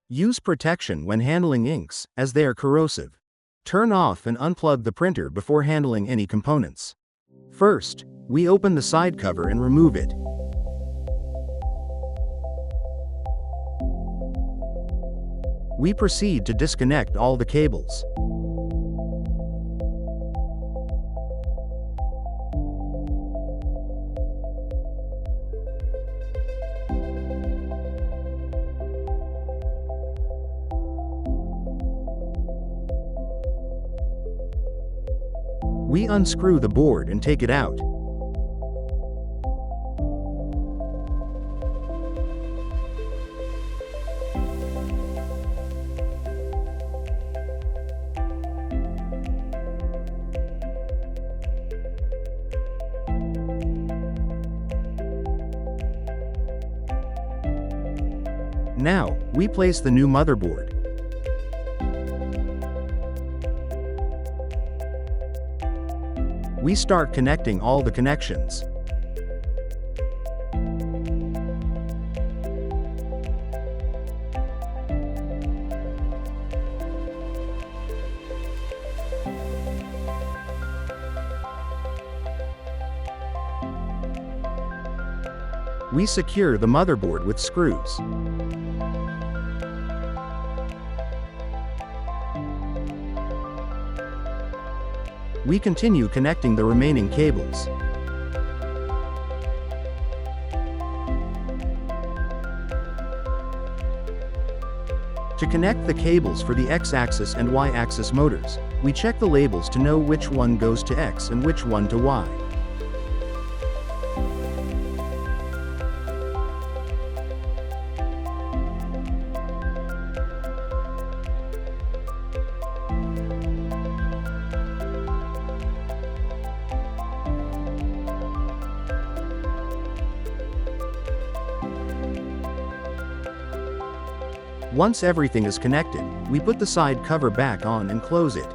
Use protection when handling inks, as they are corrosive. Turn off and unplug the printer before handling any components. First, we open the side cover and remove it. We proceed to disconnect all the cables. We unscrew the board and take it out. Now, we place the new motherboard. We start connecting all the connections. We secure the motherboard with screws. We continue connecting the remaining cables. To connect the cables for the X-axis and Y-axis motors, we check the labels to know which one goes to X and which one to Y. Once everything is connected, we put the side cover back on and close it.